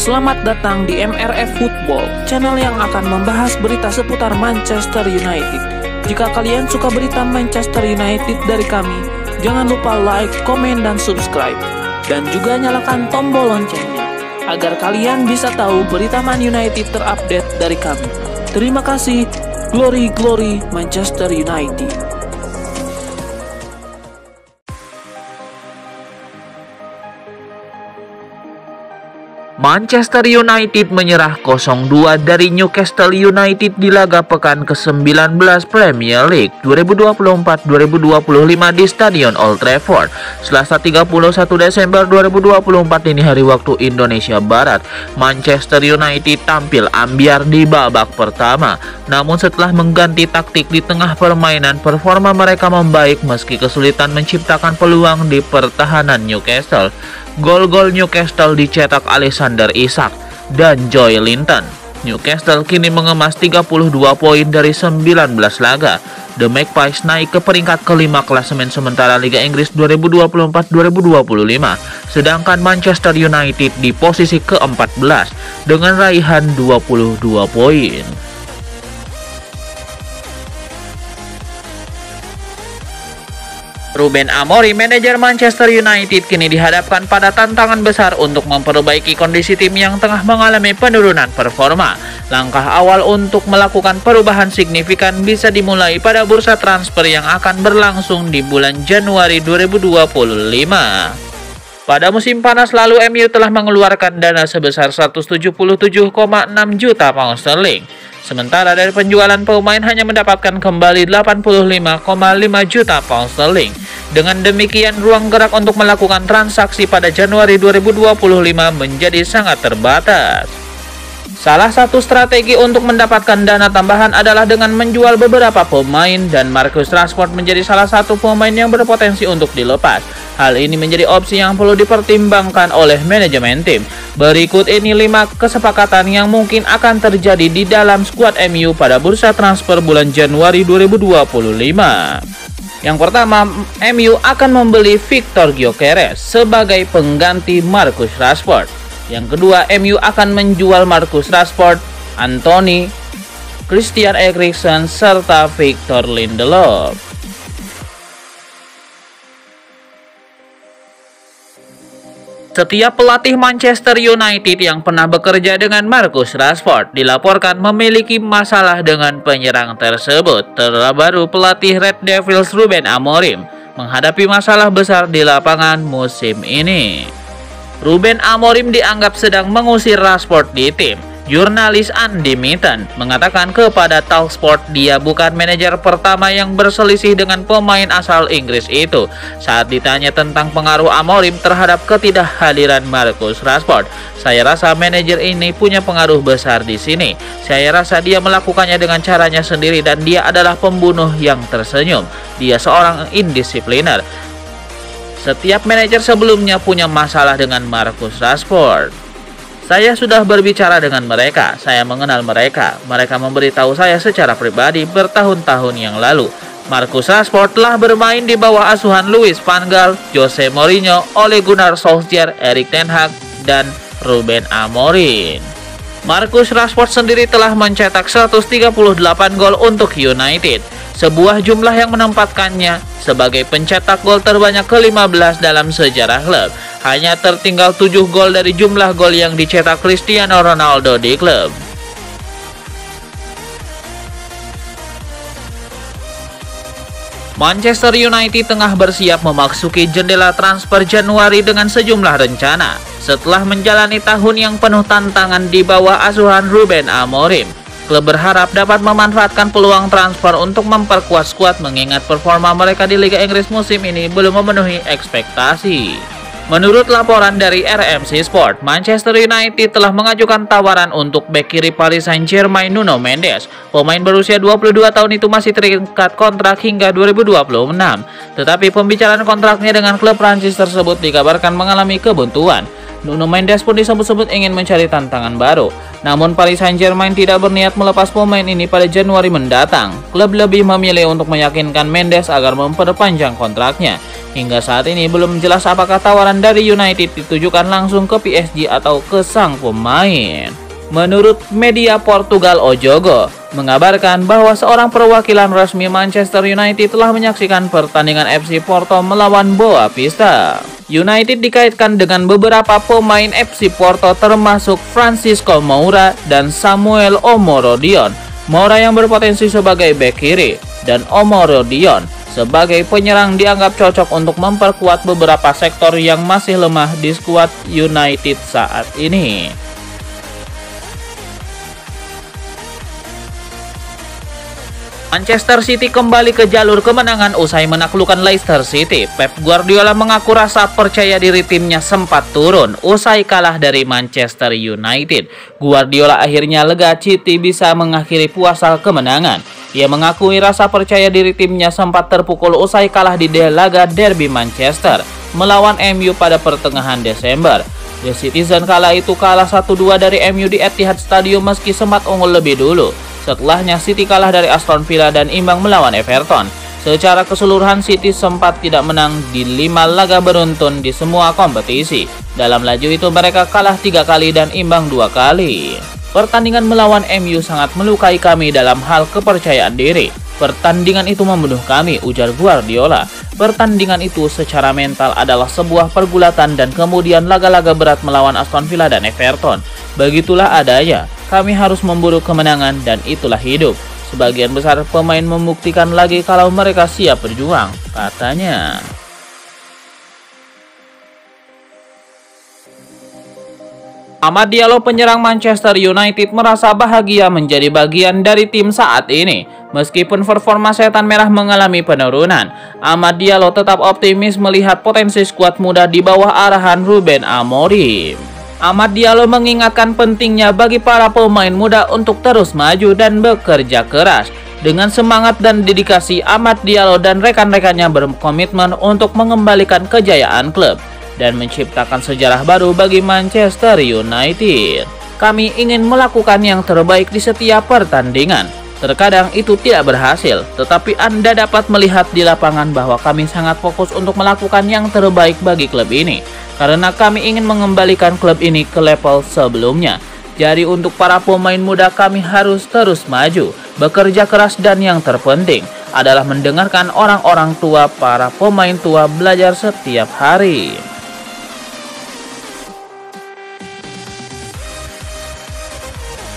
Selamat datang di MRF Football, channel yang akan membahas berita seputar Manchester United. Jika kalian suka berita Manchester United dari kami, jangan lupa like, komen, dan subscribe. Dan juga nyalakan tombol loncengnya, agar kalian bisa tahu berita Man United terupdate dari kami. Terima kasih, Glory Glory Manchester United. Manchester United menyerah 0-2 dari Newcastle United di laga pekan ke-19 Premier League 2024-2025 di Stadion Old Trafford, Selasa 31 Desember 2024 dini hari waktu Indonesia Barat. Manchester United tampil ambyar di babak pertama, namun setelah mengganti taktik di tengah permainan, performa mereka membaik meski kesulitan menciptakan peluang di pertahanan Newcastle. Gol-gol Newcastle dicetak Alexander Isak dan Joe Linton. Newcastle kini mengemas 32 poin dari 19 laga. The Magpies naik ke peringkat kelima klasemen sementara Liga Inggris 2024-2025, sedangkan Manchester United di posisi ke-14 dengan raihan 22 poin. Ruben Amorim, manajer Manchester United, kini dihadapkan pada tantangan besar untuk memperbaiki kondisi tim yang tengah mengalami penurunan performa. Langkah awal untuk melakukan perubahan signifikan bisa dimulai pada bursa transfer yang akan berlangsung di bulan Januari 2025. Pada musim panas lalu, MU telah mengeluarkan dana sebesar 177,6 juta pound sterling. Sementara dari penjualan pemain hanya mendapatkan kembali 85,5 juta pound sterling. Dengan demikian, ruang gerak untuk melakukan transaksi pada Januari 2025 menjadi sangat terbatas. Salah satu strategi untuk mendapatkan dana tambahan adalah dengan menjual beberapa pemain, dan Marcus Rashford menjadi salah satu pemain yang berpotensi untuk dilepas. Hal ini menjadi opsi yang perlu dipertimbangkan oleh manajemen tim. Berikut ini 5 kesepakatan yang mungkin akan terjadi di dalam skuad MU pada bursa transfer bulan Januari 2025. Yang pertama, MU akan membeli Victor Gyökeres sebagai pengganti Marcus Rashford. Yang kedua, MU akan menjual Marcus Rashford, Anthony, Christian Eriksen, serta Victor Lindelof. Setiap pelatih Manchester United yang pernah bekerja dengan Marcus Rashford dilaporkan memiliki masalah dengan penyerang tersebut. Terbaru, pelatih Red Devils Ruben Amorim menghadapi masalah besar di lapangan musim ini. Ruben Amorim dianggap sedang mengusir Rashford di tim. Jurnalis Andy Mitten mengatakan kepada Talksport dia bukan manajer pertama yang berselisih dengan pemain asal Inggris itu. Saat ditanya tentang pengaruh Amorim terhadap ketidakhadiran Marcus Rashford, "Saya rasa manajer ini punya pengaruh besar di sini. Saya rasa dia melakukannya dengan caranya sendiri dan dia adalah pembunuh yang tersenyum. Dia seorang indisipliner. Setiap manajer sebelumnya punya masalah dengan Marcus Rashford. Saya sudah berbicara dengan mereka, saya mengenal mereka. Mereka memberitahu saya secara pribadi bertahun-tahun yang lalu. Marcus Rashford telah bermain di bawah asuhan Louis van Gaal, Jose Mourinho, Ole Gunnar Solskjaer, Erik ten Hag, dan Ruben Amorim." Marcus Rashford sendiri telah mencetak 138 gol untuk United, sebuah jumlah yang menempatkannya sebagai pencetak gol terbanyak ke-15 dalam sejarah klub. Hanya tertinggal 7 gol dari jumlah gol yang dicetak Cristiano Ronaldo di klub. Manchester United tengah bersiap memasuki jendela transfer Januari dengan sejumlah rencana. Setelah menjalani tahun yang penuh tantangan di bawah asuhan Ruben Amorim, klub berharap dapat memanfaatkan peluang transfer untuk memperkuat skuad mengingat performa mereka di Liga Inggris musim ini belum memenuhi ekspektasi. Menurut laporan dari RMC Sport, Manchester United telah mengajukan tawaran untuk bek kiri Paris Saint-Germain Nuno Mendes. Pemain berusia 22 tahun itu masih terikat kontrak hingga 2026. Tetapi pembicaraan kontraknya dengan klub Prancis tersebut dikabarkan mengalami kebuntuan. Nuno Mendes pun disebut-sebut ingin mencari tantangan baru. Namun Paris Saint-Germain tidak berniat melepas pemain ini pada Januari mendatang. Klub lebih memilih untuk meyakinkan Mendes agar memperpanjang kontraknya. Hingga saat ini belum jelas apakah tawaran dari United ditujukan langsung ke PSG atau ke sang pemain. Menurut media Portugal O Jogo mengabarkan bahwa seorang perwakilan resmi Manchester United telah menyaksikan pertandingan FC Porto melawan Boa Vista. United dikaitkan dengan beberapa pemain FC Porto termasuk Francisco Moura dan Samuel Omorodion. Moura yang berpotensi sebagai bek kiri dan Omorodion sebagai penyerang dianggap cocok untuk memperkuat beberapa sektor yang masih lemah di skuad United saat ini. Manchester City kembali ke jalur kemenangan usai menaklukkan Leicester City. Pep Guardiola mengaku rasa percaya diri timnya sempat turun usai kalah dari Manchester United. Guardiola akhirnya lega City bisa mengakhiri puasa kemenangan. Ia mengakui rasa percaya diri timnya sempat terpukul usai kalah di laga derby Manchester melawan MU pada pertengahan Desember. The Citizen kala itu kalah 1-2 dari MU di Etihad Stadium meski sempat unggul lebih dulu. Setelahnya City kalah dari Aston Villa dan imbang melawan Everton. Secara keseluruhan City sempat tidak menang di 5 laga beruntun di semua kompetisi. Dalam laju itu mereka kalah 3 kali dan imbang 2 kali. Pertandingan melawan MU sangat melukai kami dalam hal kepercayaan diri. Pertandingan itu membunuh kami, ujar Guardiola. Pertandingan itu secara mental adalah sebuah pergulatan dan kemudian laga-laga berat melawan Aston Villa dan Everton. Begitulah adanya. Kami harus memburu kemenangan dan itulah hidup. Sebagian besar pemain membuktikan lagi kalau mereka siap berjuang, katanya. Amad Diallo, penyerang Manchester United, merasa bahagia menjadi bagian dari tim saat ini. Meskipun performa setan merah mengalami penurunan, Amad Diallo tetap optimis melihat potensi skuad muda di bawah arahan Ruben Amorim. Amad Diallo mengingatkan pentingnya bagi para pemain muda untuk terus maju dan bekerja keras. Dengan semangat dan dedikasi, Amad Diallo dan rekan-rekannya berkomitmen untuk mengembalikan kejayaan klub dan menciptakan sejarah baru bagi Manchester United. Kami ingin melakukan yang terbaik di setiap pertandingan. Terkadang itu tidak berhasil, tetapi Anda dapat melihat di lapangan bahwa kami sangat fokus untuk melakukan yang terbaik bagi klub ini, karena kami ingin mengembalikan klub ini ke level sebelumnya. Jadi untuk para pemain muda kami harus terus maju, bekerja keras dan yang terpenting adalah mendengarkan orang-orang tua, para pemain tua belajar setiap hari.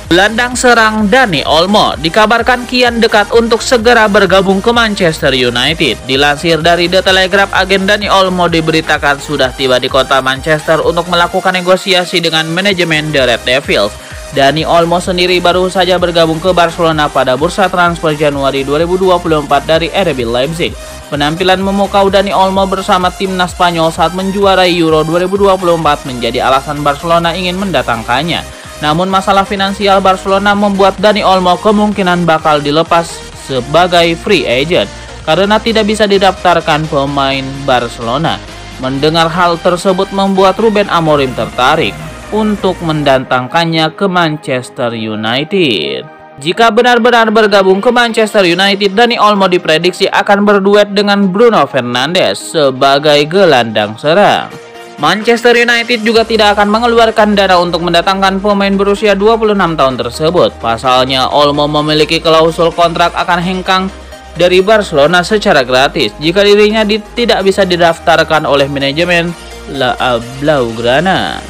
Gelandang serang Dani Olmo dikabarkan kian dekat untuk segera bergabung ke Manchester United. Dilansir dari The Telegraph, agen Dani Olmo diberitakan sudah tiba di kota Manchester untuk melakukan negosiasi dengan manajemen The Red Devils. Dani Olmo sendiri baru saja bergabung ke Barcelona pada bursa transfer Januari 2024 dari RB Leipzig. Penampilan memukau Dani Olmo bersama timnas Spanyol saat menjuarai Euro 2024 menjadi alasan Barcelona ingin mendatangkannya. Namun masalah finansial Barcelona membuat Dani Olmo kemungkinan bakal dilepas sebagai free agent karena tidak bisa didaftarkan pemain Barcelona. Mendengar hal tersebut membuat Ruben Amorim tertarik untuk mendatangkannya ke Manchester United. Jika benar-benar bergabung ke Manchester United, Dani Olmo diprediksi akan berduet dengan Bruno Fernandes sebagai gelandang serang. Manchester United juga tidak akan mengeluarkan dana untuk mendatangkan pemain berusia 26 tahun tersebut. Pasalnya, Olmo memiliki klausul kontrak akan hengkang dari Barcelona secara gratis jika dirinya tidak bisa didaftarkan oleh manajemen La Blaugrana.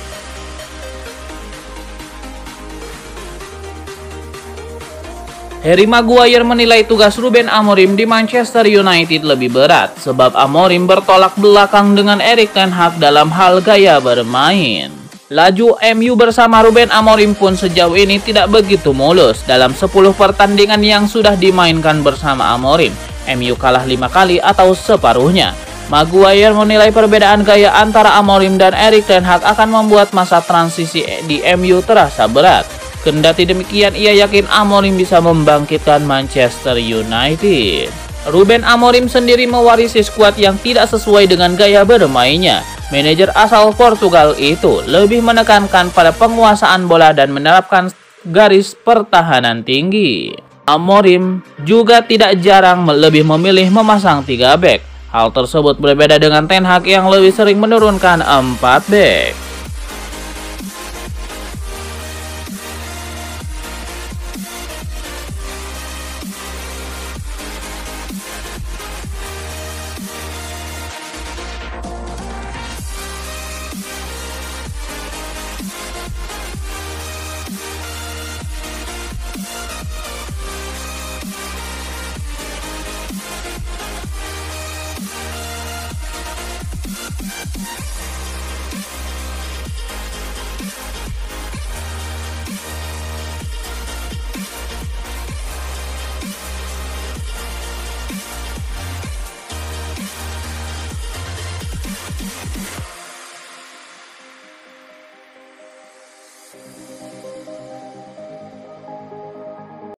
Harry Maguire menilai tugas Ruben Amorim di Manchester United lebih berat sebab Amorim bertolak belakang dengan Erik ten Hag dalam hal gaya bermain. Laju MU bersama Ruben Amorim pun sejauh ini tidak begitu mulus. Dalam 10 pertandingan yang sudah dimainkan bersama Amorim, MU kalah 5 kali atau separuhnya. Maguire menilai perbedaan gaya antara Amorim dan Erik ten Hag akan membuat masa transisi di MU terasa berat. Kendati demikian, ia yakin Amorim bisa membangkitkan Manchester United. Ruben Amorim sendiri mewarisi skuad yang tidak sesuai dengan gaya bermainnya. Manajer asal Portugal itu lebih menekankan pada penguasaan bola dan menerapkan garis pertahanan tinggi. Amorim juga tidak jarang lebih memilih memasang 3 bek. Hal tersebut berbeda dengan Ten Hag yang lebih sering menurunkan 4 bek.